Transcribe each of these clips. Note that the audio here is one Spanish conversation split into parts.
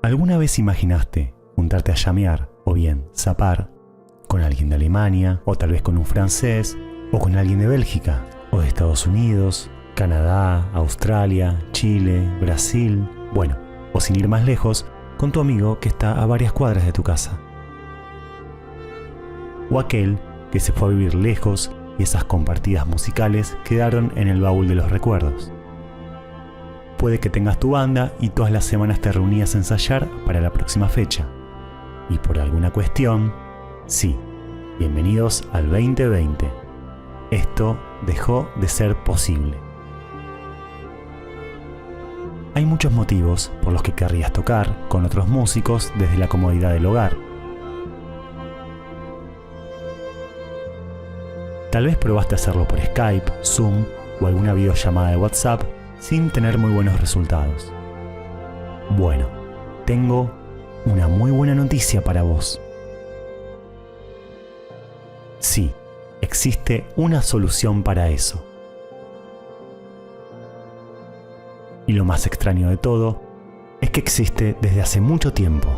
¿Alguna vez imaginaste juntarte a llamear o bien zapar con alguien de Alemania o tal vez con un francés o con alguien de Bélgica o de Estados Unidos, Canadá, Australia, Chile, Brasil? Bueno, o sin ir más lejos, con tu amigo que está a varias cuadras de tu casa. O aquel que se fue a vivir lejos y esas compartidas musicales quedaron en el baúl de los recuerdos. Puede que tengas tu banda y todas las semanas te reunías a ensayar para la próxima fecha. Y por alguna cuestión, sí, bienvenidos al 2020. Esto dejó de ser posible. Hay muchos motivos por los que querrías tocar con otros músicos desde la comodidad del hogar. Tal vez probaste hacerlo por Skype, Zoom o alguna videollamada de WhatsApp sin tener muy buenos resultados. Bueno, tengo una muy buena noticia para vos. Sí, existe una solución para eso. Y lo más extraño de todo es que existe desde hace mucho tiempo.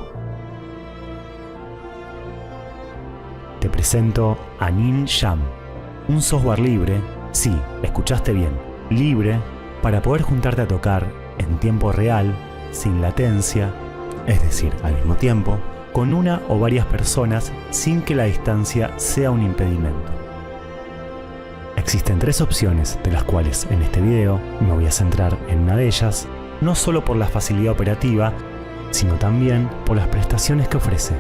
Te presento a Ninjam, un software libre, sí, escuchaste bien, libre, para poder juntarte a tocar en tiempo real, sin latencia, es decir, al mismo tiempo, con una o varias personas sin que la distancia sea un impedimento. Existen 3 opciones, de las cuales en este video me voy a centrar en una de ellas, no solo por la facilidad operativa, sino también por las prestaciones que ofrece.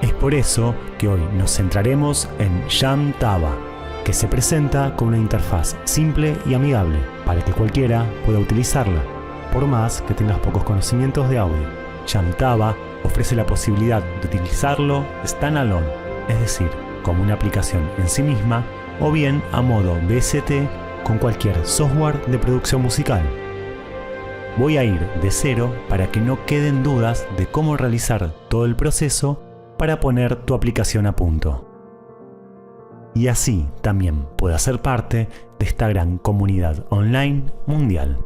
Es por eso que hoy nos centraremos en Jamtaba, que se presenta con una interfaz simple y amigable para que cualquiera pueda utilizarla, por más que tengas pocos conocimientos de audio. Jamtaba ofrece la posibilidad de utilizarlo standalone, es decir, como una aplicación en sí misma, o bien a modo VST con cualquier software de producción musical. Voy a ir de cero para que no queden dudas de cómo realizar todo el proceso para poner tu aplicación a punto. Y así también puedas ser parte de esta gran comunidad online mundial.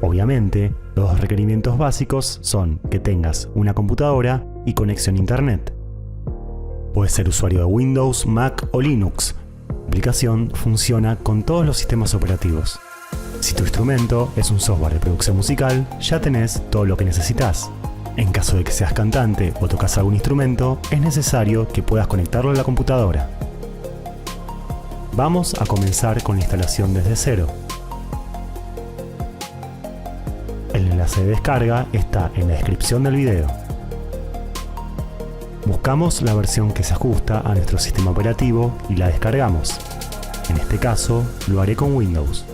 Obviamente, los requerimientos básicos son que tengas una computadora y conexión a internet. Puedes ser usuario de Windows, Mac o Linux. La aplicación funciona con todos los sistemas operativos. Si tu instrumento es un software de producción musical, ya tenés todo lo que necesitas. En caso de que seas cantante o tocas algún instrumento, es necesario que puedas conectarlo a la computadora. Vamos a comenzar con la instalación desde cero. El enlace de descarga está en la descripción del video. Buscamos la versión que se ajusta a nuestro sistema operativo y la descargamos. En este caso, lo haré con Windows.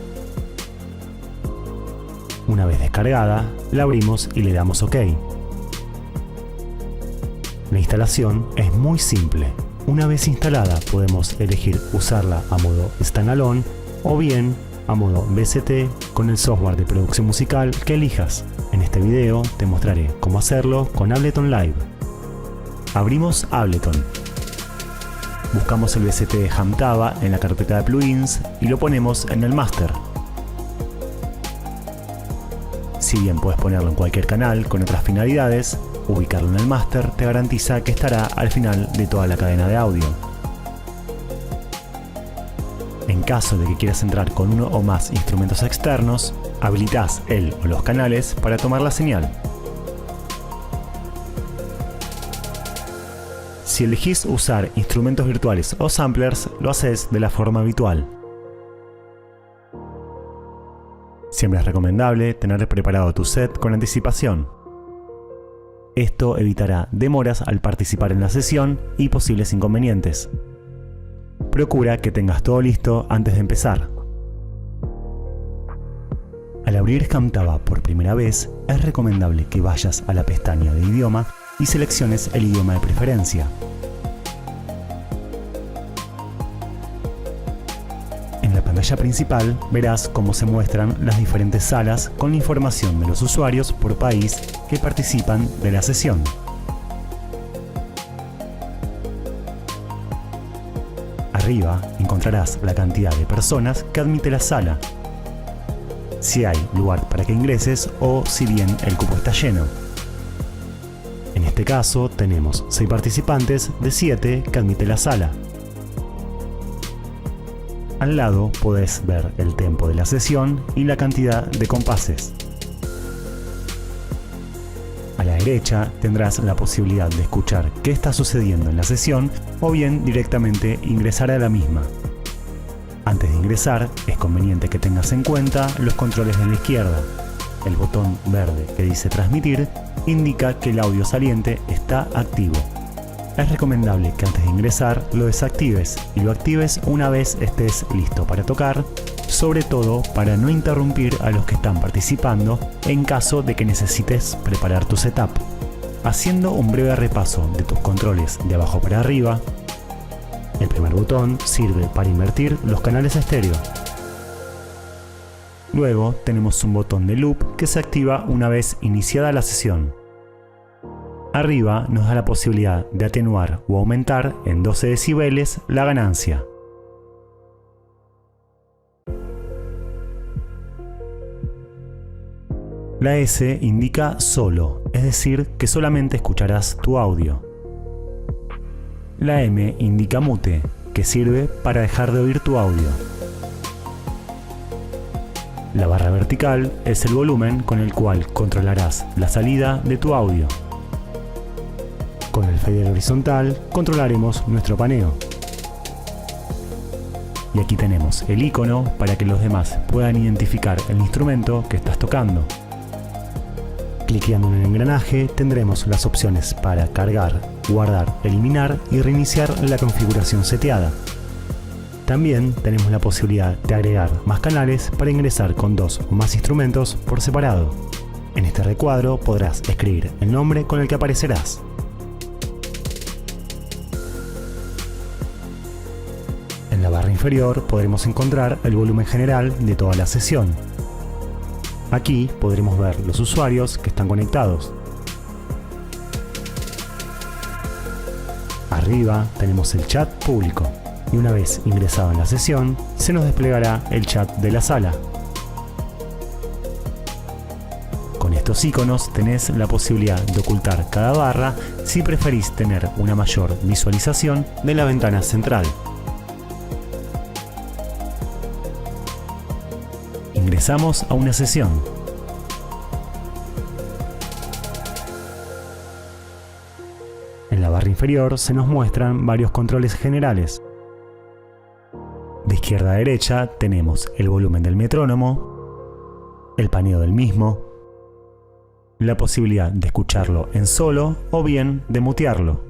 Una vez descargada, la abrimos y le damos OK. La instalación es muy simple. Una vez instalada, podemos elegir usarla a modo standalone o bien a modo VST con el software de producción musical que elijas. En este video te mostraré cómo hacerlo con Ableton Live. Abrimos Ableton. Buscamos el VST de Jamtaba en la carpeta de plugins y lo ponemos en el master. Si bien puedes ponerlo en cualquier canal con otras finalidades, ubicarlo en el master te garantiza que estará al final de toda la cadena de audio. En caso de que quieras entrar con uno o más instrumentos externos, habilitas el o los canales para tomar la señal. Si elegís usar instrumentos virtuales o samplers, lo haces de la forma habitual. Siempre es recomendable tener preparado tu set con anticipación. Esto evitará demoras al participar en la sesión y posibles inconvenientes. Procura que tengas todo listo antes de empezar. Al abrir Jamtaba por primera vez, es recomendable que vayas a la pestaña de idioma y selecciones el idioma de preferencia. En la pantalla principal verás cómo se muestran las diferentes salas con la información de los usuarios por país que participan de la sesión. Arriba encontrarás la cantidad de personas que admite la sala, si hay lugar para que ingreses o si bien el cupo está lleno. En este caso tenemos 6 participantes de 7 que admite la sala. Al lado podés ver el tempo de la sesión y la cantidad de compases. A la derecha tendrás la posibilidad de escuchar qué está sucediendo en la sesión o bien directamente ingresar a la misma. Antes de ingresar, es conveniente que tengas en cuenta los controles de la izquierda. El botón verde que dice transmitir indica que el audio saliente está activo. Es recomendable que antes de ingresar lo desactives y lo actives una vez estés listo para tocar, sobre todo para no interrumpir a los que están participando en caso de que necesites preparar tu setup. Haciendo un breve repaso de tus controles de abajo para arriba, el primer botón sirve para invertir los canales estéreo. Luego tenemos un botón de loop que se activa una vez iniciada la sesión. Arriba nos da la posibilidad de atenuar o aumentar en 12 decibeles la ganancia. La S indica solo, es decir, que solamente escucharás tu audio. La M indica mute, que sirve para dejar de oír tu audio. La barra vertical es el volumen con el cual controlarás la salida de tu audio. Con el fader horizontal controlaremos nuestro paneo. Y aquí tenemos el icono para que los demás puedan identificar el instrumento que estás tocando. Cliqueando en el engranaje tendremos las opciones para cargar, guardar, eliminar y reiniciar la configuración seteada. También tenemos la posibilidad de agregar más canales para ingresar con 2 o más instrumentos por separado. En este recuadro podrás escribir el nombre con el que aparecerás. En la barra inferior podremos encontrar el volumen general de toda la sesión. Aquí podremos ver los usuarios que están conectados. Arriba tenemos el chat público y una vez ingresado en la sesión se nos desplegará el chat de la sala. Con estos iconos tenés la posibilidad de ocultar cada barra si preferís tener una mayor visualización de la ventana central. Ingresamos a una sesión. En la barra inferior se nos muestran varios controles generales. De izquierda a derecha tenemos el volumen del metrónomo, el paneo del mismo, la posibilidad de escucharlo en solo o bien de mutearlo.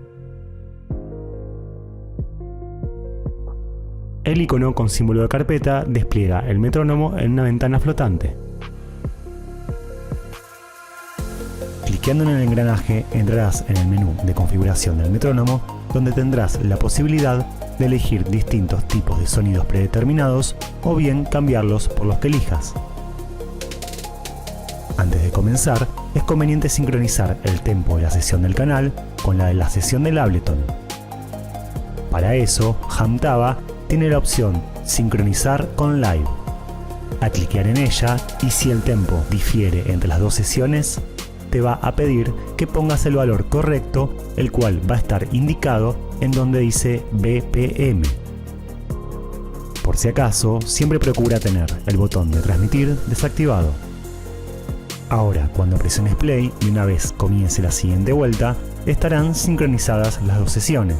El icono con símbolo de carpeta despliega el metrónomo en una ventana flotante. Cliqueando en el engranaje entrarás en el menú de configuración del metrónomo, donde tendrás la posibilidad de elegir distintos tipos de sonidos predeterminados o bien cambiarlos por los que elijas. Antes de comenzar, es conveniente sincronizar el tempo de la sesión del canal con la de la sesión del Ableton. Para eso, Hamtaba tiene la opción Sincronizar con Live. A cliquear en ella, y si el tempo difiere entre las dos sesiones, te va a pedir que pongas el valor correcto, el cual va a estar indicado en donde dice BPM. Por si acaso, siempre procura tener el botón de transmitir desactivado. Ahora, cuando presiones play y una vez comience la siguiente vuelta, estarán sincronizadas las dos sesiones.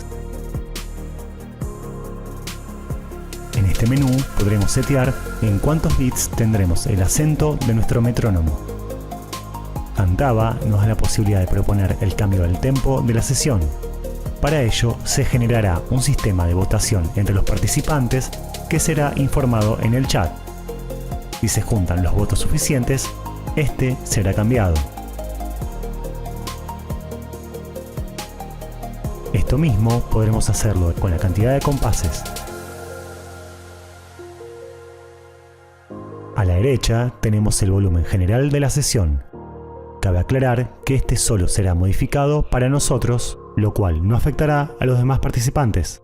En este menú podremos setear en cuántos bits tendremos el acento de nuestro metrónomo. Hamtaba nos da la posibilidad de proponer el cambio del tempo de la sesión. Para ello se generará un sistema de votación entre los participantes que será informado en el chat. Si se juntan los votos suficientes, este será cambiado. Esto mismo podremos hacerlo con la cantidad de compases. A la derecha tenemos el volumen general de la sesión. Cabe aclarar que este solo será modificado para nosotros, lo cual no afectará a los demás participantes.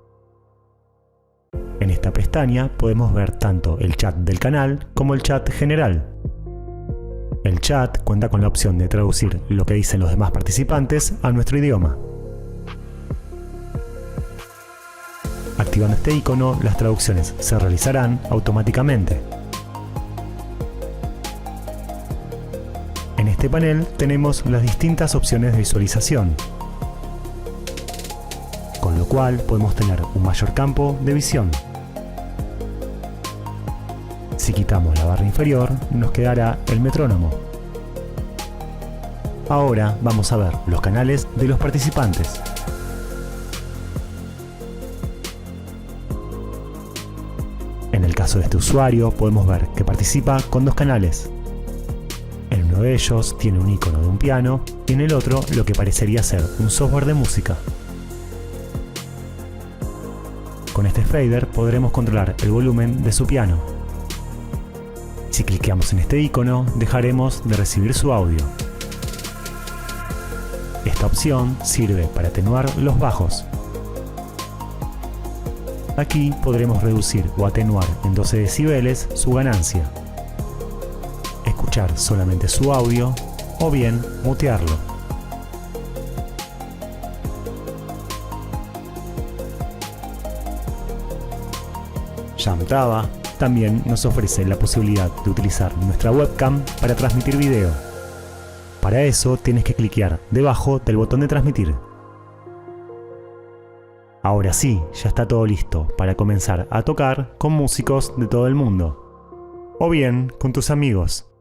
esta pestaña podemos ver tanto el chat del canal como el chat general. El chat cuenta con la opción de traducir lo que dicen los demás participantes a nuestro idioma. Activando este icono, las traducciones se realizarán automáticamente. En este panel tenemos las distintas opciones de visualización, con lo cual podemos tener un mayor campo de visión. Si quitamos la barra inferior, nos quedará el metrónomo. Ahora vamos a ver los canales de los participantes. En el caso de este usuario, podemos ver que participa con dos canales. En uno de ellos tiene un icono de un piano y en el otro lo que parecería ser un software de música. Con este fader podremos controlar el volumen de su piano. Si cliqueamos en este icono, dejaremos de recibir su audio. Esta opción sirve para atenuar los bajos. Aquí podremos reducir o atenuar en 12 decibeles su ganancia, escuchar solamente su audio o bien mutearlo. Jamtaba también nos ofrece la posibilidad de utilizar nuestra webcam para transmitir video. Para eso tienes que cliquear debajo del botón de transmitir. Ahora sí, ya está todo listo para comenzar a tocar con músicos de todo el mundo, o bien con tus amigos.